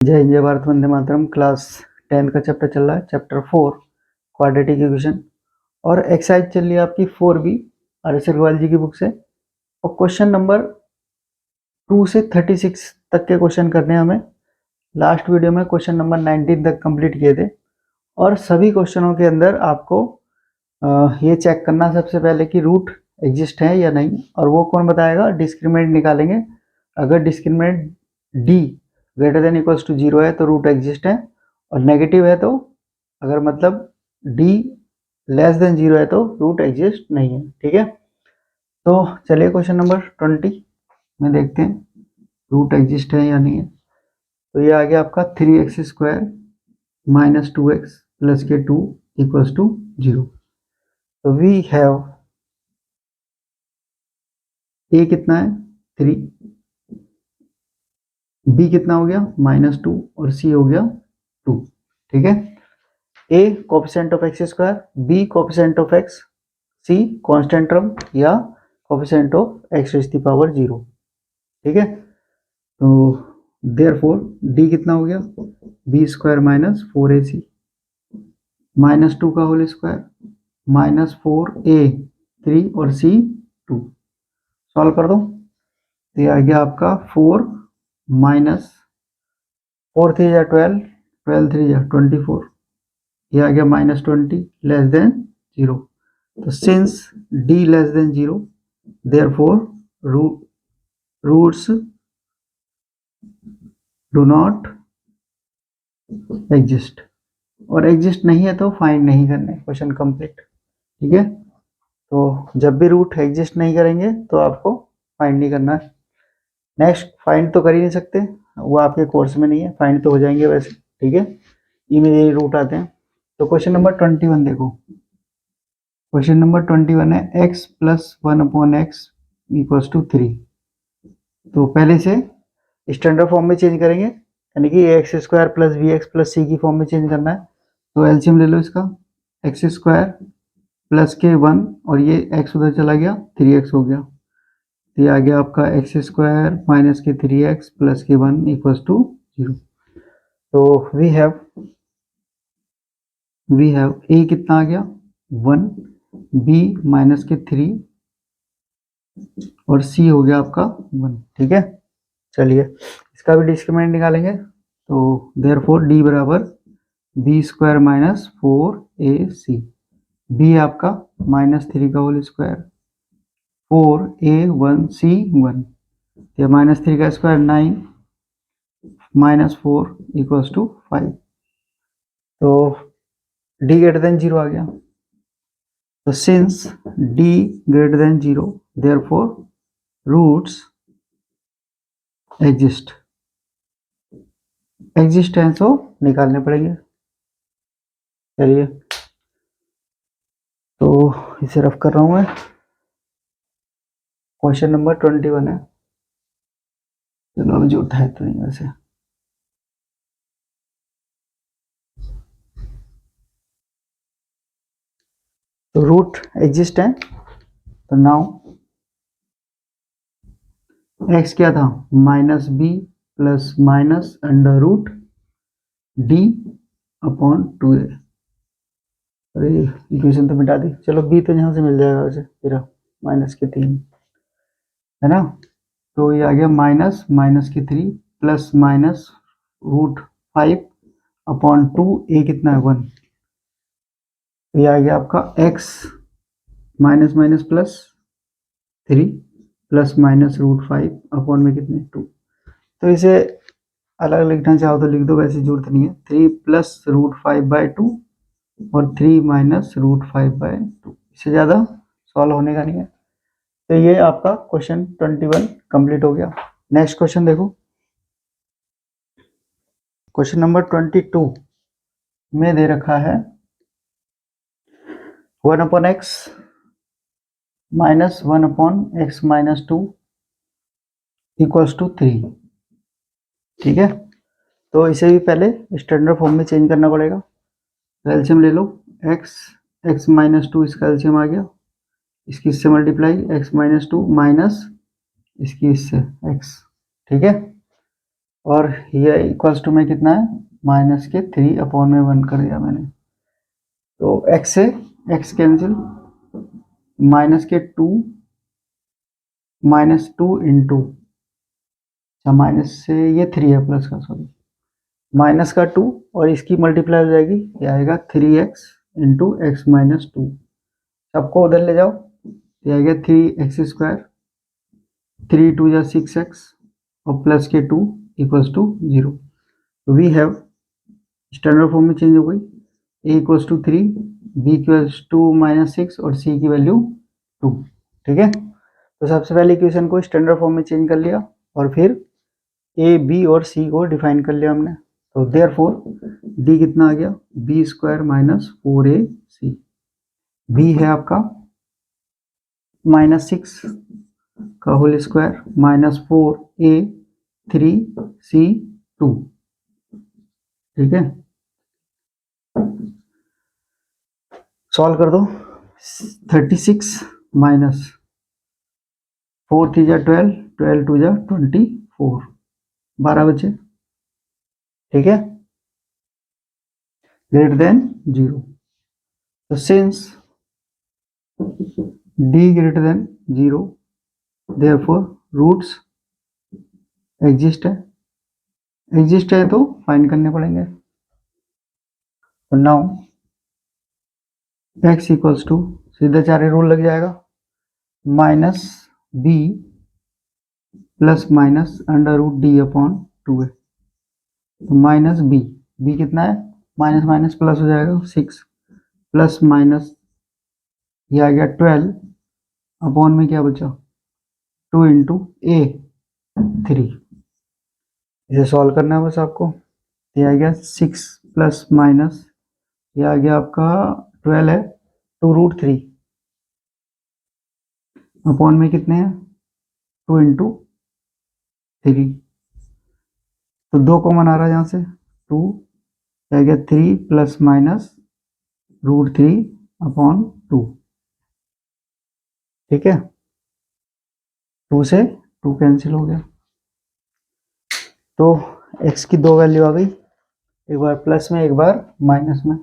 जय हिंद जय भारत वंदे मातरम। क्लास 10 का चैप्टर चल रहा है, चैप्टर 4 क्वाड्रेटिक इक्वेशन, और एक्सरसाइज चल रही है आपकी 4B आर.एस. अग्रवाल जी की बुक से। और क्वेश्चन नंबर 2 से 36 तक के क्वेश्चन करने हैं हमें। लास्ट वीडियो में क्वेश्चन नंबर 19 तक कंप्लीट किए थे, और सभी क्वेश्चनों के अंदर आपको ये चेक करना सबसे पहले कि रूट एग्जिस्ट है या नहीं, और वो कौन बताएगा? डिस्क्रिमिनेंट निकालेंगे। अगर discriminant D greater than equals to 0 है तो रूट एग्जिस्ट है, और नेगेटिव है तो, अगर मतलब डी लेस देन 0 है तो रूट एग्जिस्ट नहीं है। ठीक है, तो चलिए क्वेश्चन नंबर 20 में देखते हैं रूट एग्जिस्ट है या नहीं है। तो ये आ गया आपका 3x² माइनस 2x प्लस के 2 इक्वल्स टू 0। तो वी हैव ए कितना है 3, बी कितना हो गया -2, और सी हो गया 2। ठीक है, a coefficient of x², b coefficient of x, c constant term या coefficient of x raise to power 0। ठीक है, तो देयरफॉर डी कितना हो गया b² माइनस 4ac -2 का होल स्क्वायर -4a 3 और c 2। सॉल्व कर दो तो ये आ गया आपका 4 माइनस 4 3 या 12, 12 3 या 24, ये आ गया -20 लेस देन 0। तो since d less than 0 therefore roots do not exist, और एग्जिस्ट नहीं है तो फाइंड नहीं करने। Question complete. ठीक है, तो जब भी रूट एग्जिस्ट नहीं करेंगे तो आपको फाइंड नहीं करना है। नेक्स्ट फाइंड तो कर ही नहीं सकते, वो आपके कोर्स में नहीं है, फाइंड तो हो जाएंगे वैसे। ठीक है, ई में यही रूट आते हैं। तो क्वेश्चन नंबर 21 देखो। क्वेश्चन नंबर 21 है x plus 1/x equals to 3। तो पहले से स्टैंडर्ड फॉर्म में चेंज करेंगे, यानी कि x² plus bx plus c की फॉर्म में चेंज करना है। तो एलसीएम ले लो इसका, x² प्लस के 1 और ये x उधर चला गया 3x हो गया। तो ये आ गया आपका x² माइनस के 3x प्लस के 1 इक्वल्स टू 0। तो वी हैव a कितना आ गया 1, b माइनस के 3 और c हो गया आपका 1। ठीक है, चलिए इसका भी डिस्क्रिमिनेंट निकालेंगे। तो देयरफॉर d बराबर b² माइनस 4ac, b आपका -3 का होल स्क्वायर 4a1c1, तो -3 का स्क्वायर 9 -4 इक्वल्स टू 5। तो d ग्रेटर देन 0 आ गया। तो since d greater than 0 therefore roots exist है तो निकालने पड़ेंगे। चलिए, तो इसे रफ कर रहा हूं मैं। क्वेश्चन नंबर 21 है, चलो अभी जो उठाए तो नहीं वैसे। तो रूट एग्जिस्ट है, तो नाउ x क्या था -b plus minus under root d upon 2a। अरे इक्वेशन तो मिटा दी, चलो b तो यहाँ से मिल जाएगा वैसे, तेरा -3 है ना। तो ये आ गया -3 प्लस माइनस √5 अपॉन 2, a कितना है 1। तो ये आ गया आपका x minus minus plus 3 plus minus √5 upon में कितने 2। तो इसे अलग लिखना चाहो तो लिख दो, वैसे जरूरत नहीं है। 3 प्लस √5/2 और 3 माइनस √5/2, इससे ज़्यादा सॉल्व होने का नहीं है। तो ये आपका क्वेश्चन 21 कंप्लीट हो गया। नेक्स्ट क्वेश्चन देखो, क्वेश्चन नंबर 22 में दे रखा है 1/x minus 1/x minus 2 equals to 3। ठीक है, तो इसे भी पहले स्टैंडर्ड फॉर्म में चेंज करना पड़ेगा। एलसीएम ले लो, x माइनस 2 इसका एलसीएम आ गया, इसकी इससे मल्टीप्लाई x माइनस 2 माइनस इसकी इससे x। ठीक है, और ये इक्वल्स टू में कितना है, माइनस के 3/1 कर दिया मैंने। तो x से x कैंसिल, माइनस के 2 इंटू, अच्छा माइनस से ये 3 है प्लस का, सॉरी माइनस का 2 और इसकी मल्टीप्लाई हो जाएगी, ये आएगा 3x इंटू एक्स माइनस 2। सबको उधर ले जाओ, ये आएगा 3x², 3 2 जा 6x और प्लस के 2 इक्वल्स टू 0। तो वी हैव स्टैंडर्ड फॉर्म में चेंज हो गई, a equals to 3, b equals to -6 और c की वैल्यू 2। ठीक है, तो सबसे पहले इक्वेशन को स्टैंडर्ड फॉर्म में चेंज कर लिया और फिर a b और c को डिफाइन कर लिया हमने। तो देयरफॉर d कितना आ गया, b² - 4ac, b है आपका -6 का होल स्क्वायर -4a 3c 2। ठीक है, सॉल्व कर दो। 36 माइनस 4 3 जा 12, 12 2 जा 24, 12 बचे। ठीक है, ग्रेटर देन 0। तो since d greater than 0, therefore roots exist है तो फाइंड करने पड़ेंगे। तो नाउ x इक्वल्स टू, सीधा चारे रूल लग जाएगा, minus b plus minus √d/2 है। तो माइनस b कितना है, माइनस माइनस प्लस हो जाएगा 6 प्लस माइनस ये आ गया 12 अपॉन में क्या बचा 2 इंटू a 3। इसे सॉल्व करना है बस आपको। ये आ गया 6 प्लस माइनस ये आ गया आपका 12 है 2√3 अपॉन में कितने हैं 2 इंटू 3। तो 2 कॉमन आ रहा है यहाँ से 2, आ गया 3 प्लस माइनस √3/2। ठीक है, 2 से 2 कैंसिल हो गया। तो x की 2 वैल्यू आ गई, एक बार प्लस में एक बार माइनस में।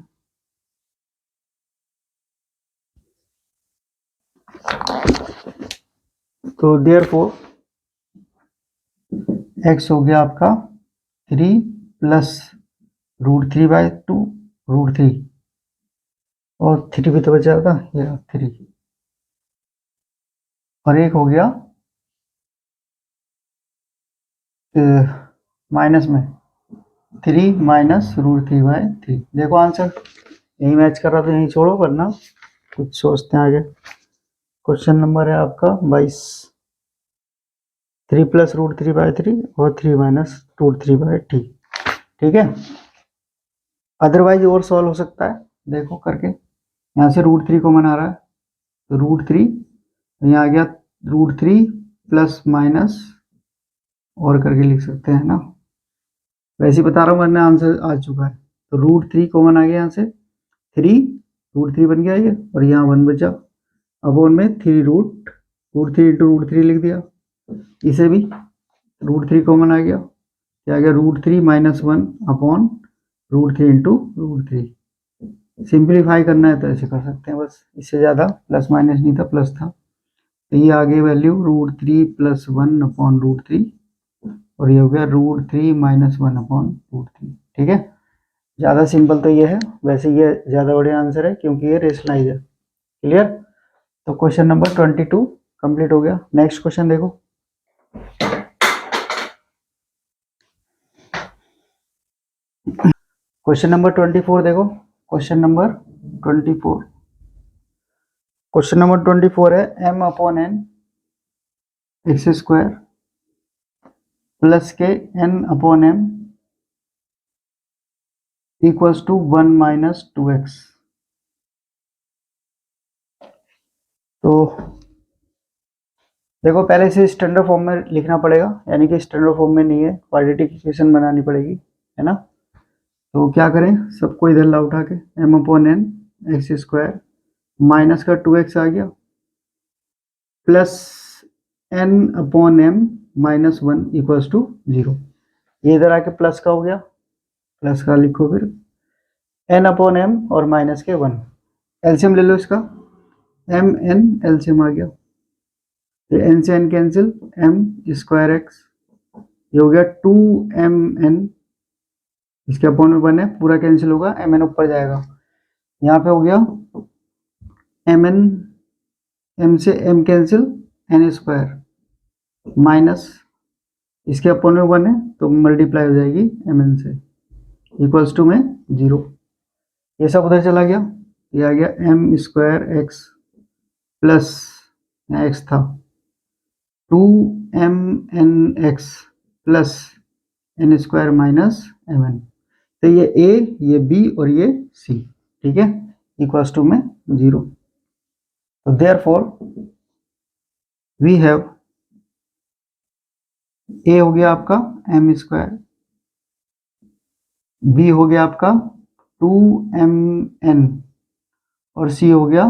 तो देयरफॉर x हो गया आपका 3 प्लस √3/2 √3 और 3 भी तो बचा था, ये 3 और एक हो गया माइनस में 3 माइनस √3/3। देखो आंसर यही मैच कर रहा था, यही छोड़ो वरना कुछ सोचते हैं आगे। क्वेश्चन नंबर है आपका 22, 3 प्लस √3/3 और 3 माइनस √3/3। ठीक है, अदरवाइज और सॉल्व हो सकता है, देखो करके। यहाँ से √3 कॉमन आ रहा है तो √3, यहाँ आ गया √3 प्लस माइनस और करके लिख सकते हैं ना, वैसे बता रहा हूँ वरना आंसर आ चुका है। तो √3 कॉमन आ गया यहाँ से, 3 √3 बन गया ये और यहाँ 1 बचा, अब उनमें 3 √3 इंटू √3 लिख दिया। इसे भी √3 कॉमन आ गया, क्या आ गया √3 - 1 √3 इंटू √3। सिंप्लीफाई करना है तो ऐसे कर सकते हैं बस, इससे ज़्यादा प्लस माइनस नहीं था, प्लस था। तो ये आ गई वैल्यू √3 प्लस 1/√3 और ये हो गया √3 - 1/√3। ठीक है, ज़्यादा सिंपल तो ये है, वैसे ये ज़्यादा बढ़िया आंसर है क्योंकि ये रेशनलाइज है। क्लियर, तो क्वेश्चन नंबर 22 कंप्लीट हो गया। नेक्स्ट क्वेश्चन देखो, क्वेश्चन नंबर 24 देखो। क्वेश्चन नंबर 24, क्वेश्चन नंबर 24 है m/n x² प्लस के n/m इक्वल्स टू 1 - 2x। तो देखो पहले से स्टैंडर्ड फॉर्म में लिखना पड़ेगा, यानी कि स्टैंडर्ड फॉर्म में नहीं है, क्वाड्रेटिक इक्वेशन बनानी पड़ेगी, है ना। तो क्या करें, सबको इधर ला उठा के m/n x² माइनस का 2x आ गया प्लस n/m - 1 इक्वल्स टू 0। ये इधर आके प्लस का हो गया, प्लस का लिखो फिर n/m और माइनस के 1। एलसीएम ले लो इसका, mn एलसीएम आ गया, ये n से n कैंसिल, m²x, ये हो गया 2mn, इसके अपॉन में 1 है, पूरा कैंसिल होगा, mn ऊपर जाएगा, यहाँ पे हो गया mn, m से m कैंसिल, n² माइनस इसके अपॉन में 1 है तो मल्टीप्लाई हो जाएगी mn से, इक्वल्स टू में 0। ये सब उधर चला गया, ये आ गया m² प्लस, यहाँ x था, 2mnx plus n² minus mn, तो ये a, ये b और ये c, ठीक है, इक्वल्स टू में 0। तो देयरफॉर वी हैव, a हो गया आपका m², b हो गया आपका 2mn और c हो गया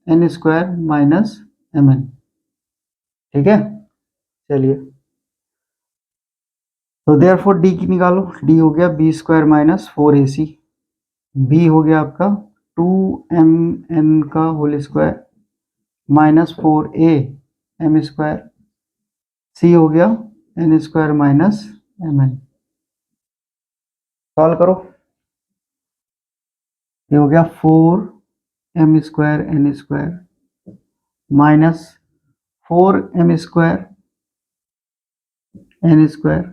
n² माइनस mn, ठीक है। चलिए, तो देयरफॉर d की निकालो, d हो गया b² माइनस 4ac, b हो गया आपका 2mn का whole square minus 4a m², c हो गया n² माइनस mn। सॉल्व करो, ये हो गया 4m² n² minus 4m² n²,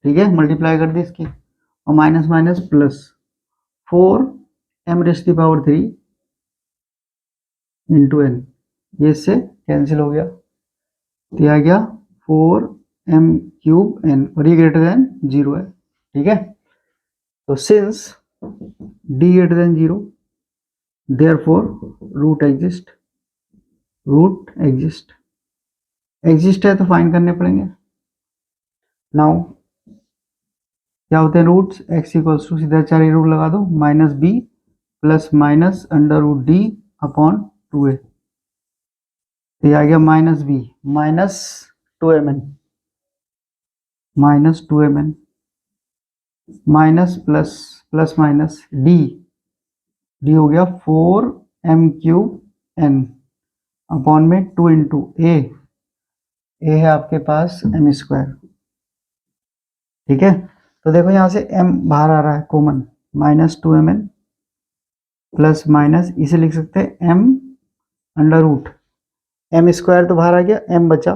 ठीक है, मल्टीप्लाई कर दी इसकी, और minus minus plus 4m³ into n, ये इससे कैंसिल हो गया, तो ये आ गया 4m³ n, और ये ग्रेटर देन 0 है, ठीक है। तो since d greater than 0, therefore root exist, root exist है तो फाइंड करने पड़ेंगे। नाउ क्या होते हैं रूट्स, x इक्वल्स टू, सीधा 4 रूट लगा दो, minus b plus minus under root d upon 2a, तो ये आ गया minus b minus 2mn, minus 2mn minus plus plus minus d हो गया 4m³ अपॉन में 2 इंटू a है आपके पास m², ठीक है। तो देखो यहाँ से m बाहर आ रहा है common, minus 2mn plus minus, इसे लिख सकते हैं m अंडर रूट, m² तो बाहर आ गया, m बचा,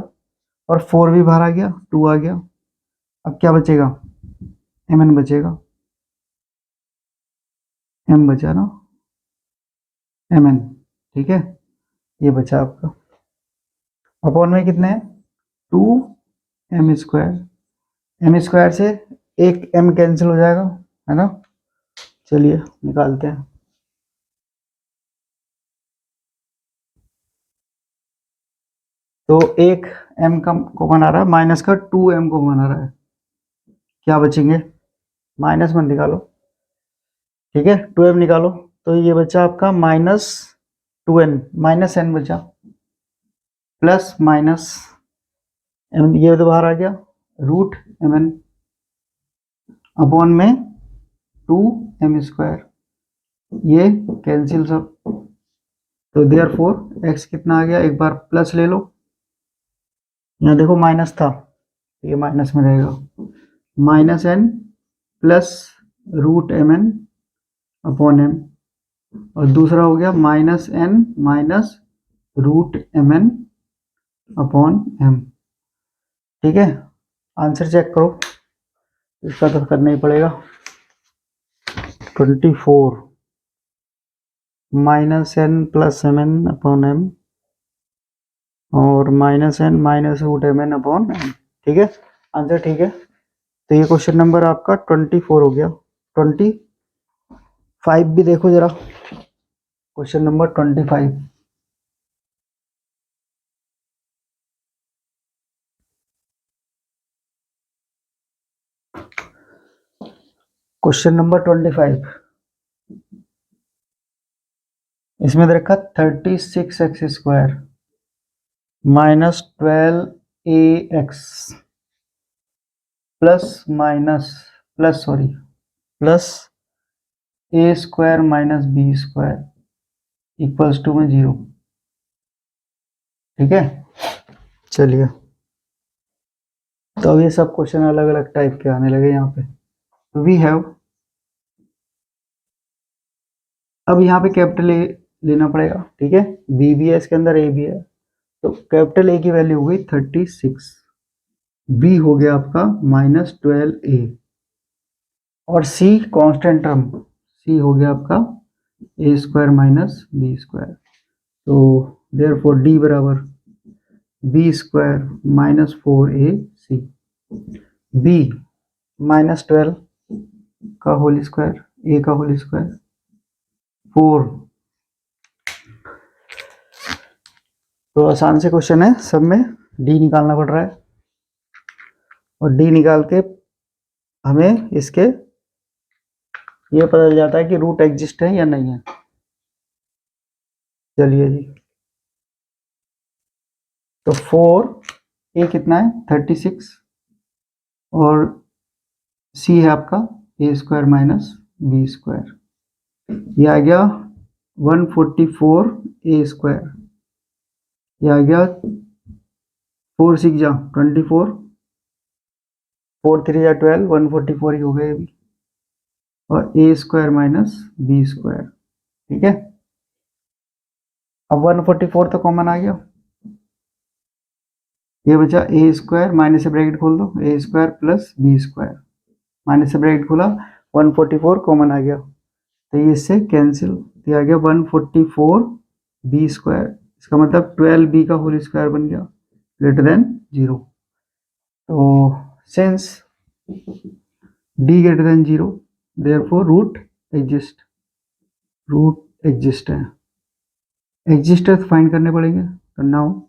और 4 भी बाहर आ गया, 2 आ गया, अब क्या बचेगा, mn बचेगा, m बचा ना, mn, ठीक है, ये बचा आपका, अपॉन में कितने हैं 2m², m² से एक m कैंसिल हो जाएगा, है ना। चलिए निकालते हैं, तो एक m का कॉमन आ रहा है, माइनस का 2m कॉमन आ रहा है, क्या बचेंगे, माइनस में निकालो, ठीक है, 2m निकालो, तो ये बचा आपका माइनस 2n, माइनस n बचा, प्लस माइनस m, ये तो बाहर आ गया, रूट mn अपॉन में 2m², ये कैंसिल सब, तो देयरफॉर x कितना आ गया, एक बार प्लस ले लो, यहाँ देखो माइनस था, ये माइनस में रहेगा, minus n plus root mn upon m, और दूसरा हो गया minus n minus root mn upon m, ठीक है। आंसर चेक करो, इसका तो करना ही पड़ेगा, 24 minus n plus mn upon m और minus n minus root mn upon m, ठीक है, आंसर ठीक है। तो ये क्वेश्चन नंबर आपका 24 हो गया। 25 भी देखो जरा, क्वेश्चन नंबर 25, क्वेश्चन नंबर 25, इसमें देखा 36x² minus 12ax plus a square minus b square equals to में 0। ठीक है, चलिए तो अब ये सब क्वेश्चन अलग अलग टाइप के आने लगे यहाँ पे। वी हैव, अब यहाँ पे कैपिटल ए लेना पड़ेगा। ठीक है, बी भी है इसके अंदर, ए भी है, तो कैपिटल ए की वैल्यू हो गई 36, बी हो गया आपका -12a, और सी कांस्टेंट टर्म, सी हो गया आपका a square minus b square. तो देयरफॉर डी बराबर b square minus 4ac, b -12 का होल स्क्वायर, ए का होल स्क्वायर 4। तो आसान से क्वेश्चन है, सब में डी निकालना पड़ रहा है, और डी निकाल के हमें इसके ये पता चल जाता है कि रूट एग्जिस्ट है या नहीं है। चलिए जी, तो 4 ए कितना है 36, और सी है आपका a square minus b square, ये आ गया 144 ए स्क्वायर, ये आ गया 4 6 जा 24, 4 3 जा 12, 144 ही हो गए अभी, और ए स्क्वायर माइनस बी स्क्वायर। ठीक है, अब 144 तो कॉमन आ गया, ये बचा ए स्क्वायर, माइनस से ब्रैकेट खोल दो, a square plus b square, minus से ब्रैकेट खोला, 144 कॉमन आ गया, तो ये इससे कैंसिल, तो आ गया 144 बी स्क्वायर, इसका मतलब 12b का होल स्क्वायर बन गया ग्रेटर देन 0। तो since d greater than 0, therefore root exist है, एग्जिस्टर्स फाइंड करने पड़ेंगे। तो now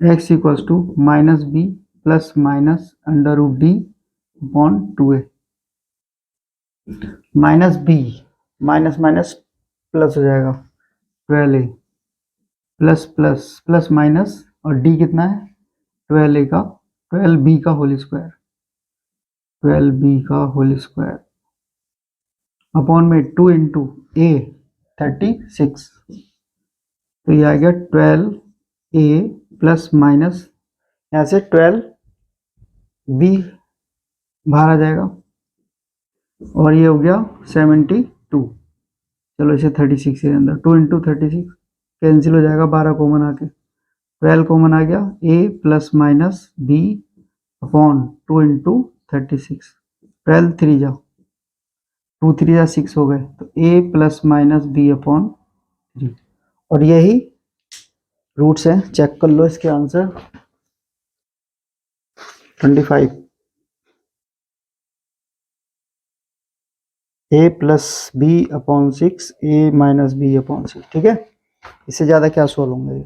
x equals to minus b plus minus under root d upon 2a, minus b minus minus plus हो जाएगा 12a plus plus plus minus, और d कितना है 12a का 12b का होल स्क्वायर, 12b का होल स्क्वायर अपॉन में 2 into ए 36, तो ये आ गया 12a प्लस माइनस, यहाँ से 12b बाहर आ जाएगा, और ये हो गया 72। चलो इसे 36 के अंदर 2 इंटू 36 कैंसिल हो जाएगा, 12 कॉमन आके 12 कॉमन आ गया, a plus minus b upon 2 into 36, 12 3 जा 2 3 जा 6 हो गए, तो a plus minus b upon 3, और यही रूट्स हैं, चेक कर लो इसके answer 25, a plus b upon 6, a minus b upon 6। ठीक है, इससे ज़्यादा क्या सॉल्व होंगे।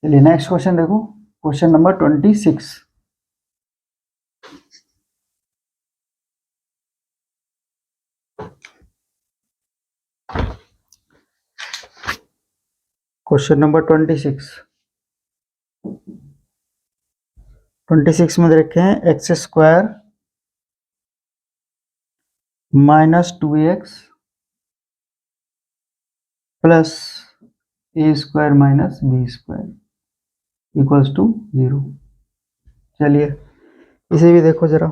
चलिए नेक्स्ट क्वेश्चन देखो, क्वेश्चन नंबर 26। क्वेश्चन नंबर 26 में रखे हैं x square minus 2x plus a square minus b square equals to 0। चलिए इसे भी देखो जरा,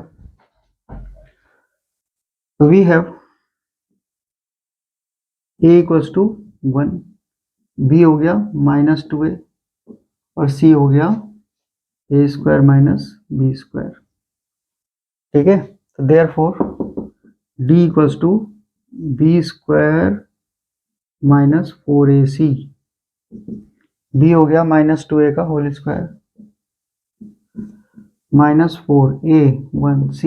we have A equals to 1, b हो गया -2a, और सी हो गया a square minus b square. ठीक है, तो therefore d equals to b square minus 4ac, b हो गया -2a का whole square minus 4a 1c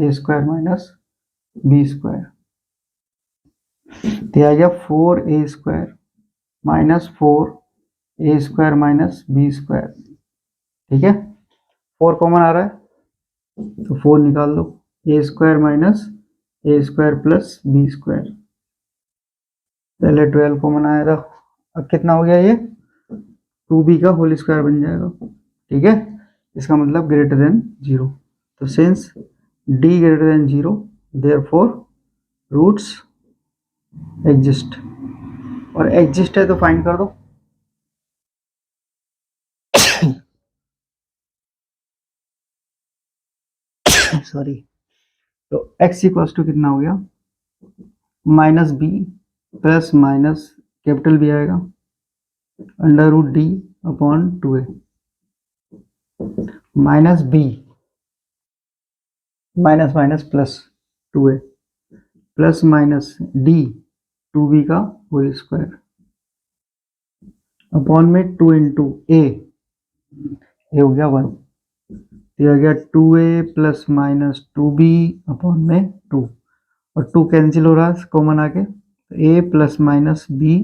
a square minus b square, तो आ गया 4a square minus 4a square minus b square. ठीक है, 4 कॉमन आ रहा है, तो 4 निकाल दो, a square minus A square plus b square, पहले 12 कॉमन आया था, अब कितना हो गया ये 2b का होल स्क्वायर बन जाएगा। ठीक है, इसका मतलब ग्रेटर देन 0। तो since d greater than 0 therefore roots exist, और एग्जिस्ट है तो फाइंड कर दो। सॉरी, तो x इक्वल्स टू कितना हो गया, minus b plus minus capital b आएगा under root d upon 2a, minus b minus minus plus 2a plus minus d 2b का होल स्क्वायर अपॉन में 2 इंटू ए हो गया 1, तो आ गया 2a plus minus 2b upon में 2, और 2 कैंसिल हो रहा है कॉमन आके, तो a plus minus b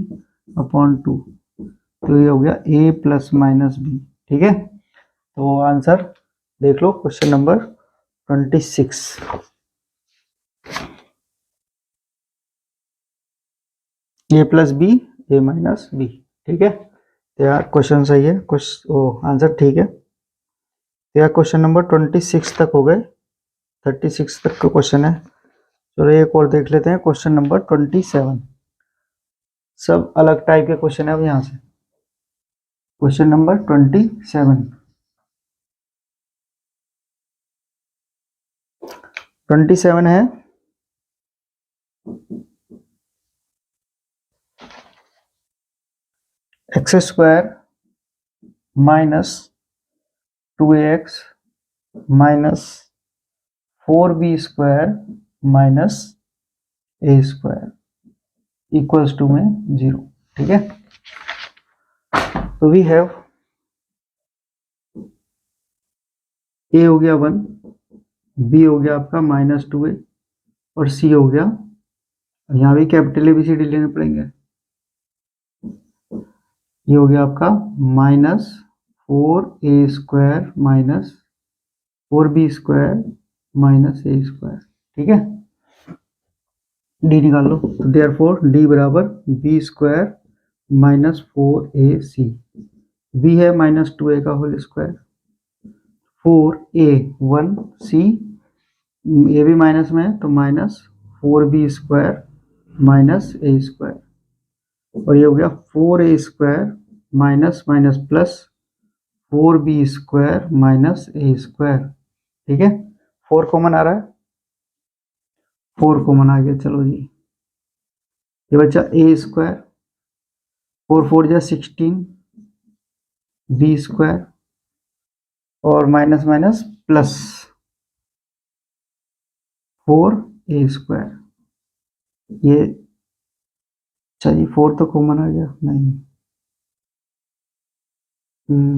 upon 2, तो ये हो गया a प्लस माइनस बी। ठीक है, तो आंसर देख लो question number 26, a plus b a minus b. ठीक है, तो यार क्वेश्चन सही है, आंसर ठीक है। तो यार क्वेश्चन नंबर 26 तक हो गए, 36 तक का क्वेश्चन है। चलो एक और देख लेते हैं, क्वेश्चन नंबर 27, सब अलग टाइप के क्वेश्चन है। अब यहाँ से क्वेश्चन नंबर 27 है, x square minus 2ax minus 4b square minus a square equals to में 0। ठीक है, तो वी हैव a हो गया 1, b हो गया आपका माइनस 2a, और c हो गया, यहाँ भी कैपिटल ABCD लेने पड़ेंगे, ये हो गया आपका minus 4a square minus 4b square minus a square. ठीक है, डी निकाल लो, तो देयरफॉर डी बराबर b square minus 4ac, b है माइनस 2a का होल स्क्वायर, 4a 1c, ए भी माइनस में है तो minus 4b square minus a square, और ये हो गया 4a square minus minus plus 4b square minus a square. ठीक है, 4 कॉमन आ रहा है, 4 कॉमन आ गया, चलो जी, ये बच्चा a स्क्वायर, 4 4 जा 16 b स्क्वायर, और minus minus plus 4a square, ये चलिए 4 तो कॉमन आ गया, नहीं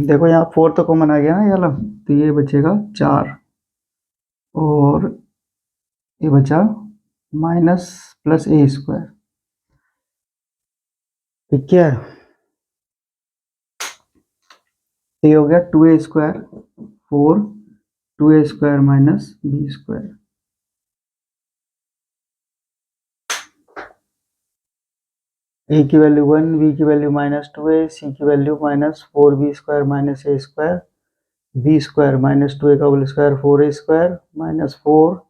देखो यहाँ 4 तो कॉमन आ गया ना ये वाला, तो ये बचेगा 4, और ये बचा माइनस प्लस a स्क्वायर। ठीक है, ये हो गया 2a square 4 2a square minus b square, a की वैल्यू 1, b की वैल्यू माइनस 2a, c की value minus 4b square minus a square, b square minus 2a का whole square 4a square minus 4a,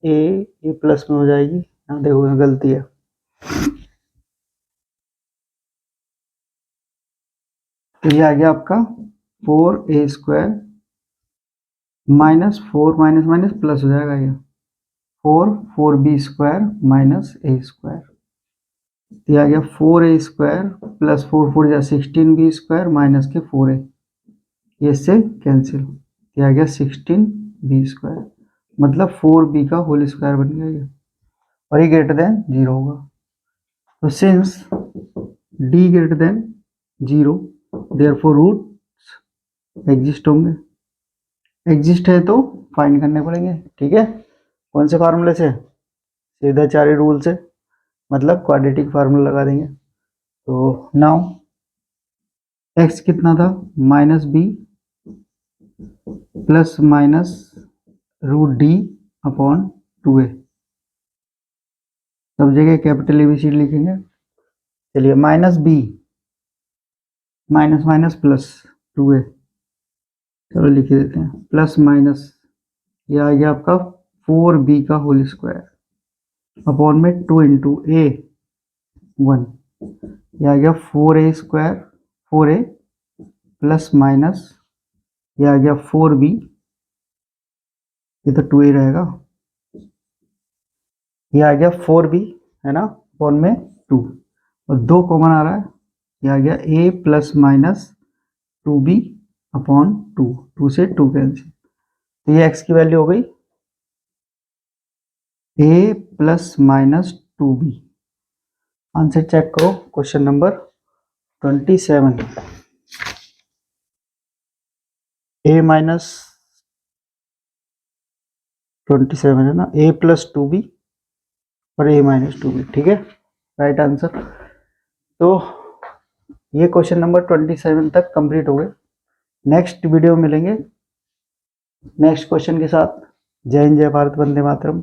ये plus में हो जाएगी, यहाँ देखो यहाँ गलती है, तो ये आ गया आपका 4a square minus 4 minus minus plus हो जाएगा, ये 4b square minus a square, ये आ गया 4a स्क्वायर प्लस 4 4 जा 16b स्क्वायर माइनस के 4a, ये इससे कैंसिल, ये आ गया 16b स्क्वायर, मतलब 4b का होल स्क्वायर बन गया ये, और ये ग्रेटर देन 0 होगा, तो since d greater than 0 therefore roots exist होंगे, एग्जिस्ट है तो फाइंड करने पड़ेंगे। ठीक है, कौन से फार्मूले से, सीधा चार रूल से, मतलब क्वाड्रेटिक फार्मूला लगा देंगे। तो नाउ x कितना था, minus b plus minus root d upon 2a, सब जगह कैपिटल ABCD लिखेंगे। चलिए minus b minus minus plus 2a, चलो लिख देते हैं, प्लस माइनस ये आ गया आपका 4b का होल स्क्वायर अपॉन में 2 इंटू ए 1, ये आ गया 4a square 4a plus minus ये आ गया 4b, ये तो 2a रहेगा, ये आ गया 4b है ना अपॉन में 2 और 2 कॉमन आ रहा है, ये आ गया a plus minus 2b upon 2, 2 से 2 कैंसिल, तो ये x की वैल्यू हो गई a plus minus 2b। Answer check करो क्वेश्चन नंबर 27, a माइनस 27 है ना, a प्लस 2b और a माइनस 2b, ठीक है राइट आंसर। तो ये क्वेश्चन नंबर 27 तक कंप्लीट हो गए। नेक्स्ट वीडियो मिलेंगे नेक्स्ट क्वेश्चन के साथ। जय हिंद, जय भारत, वंदे मातरम।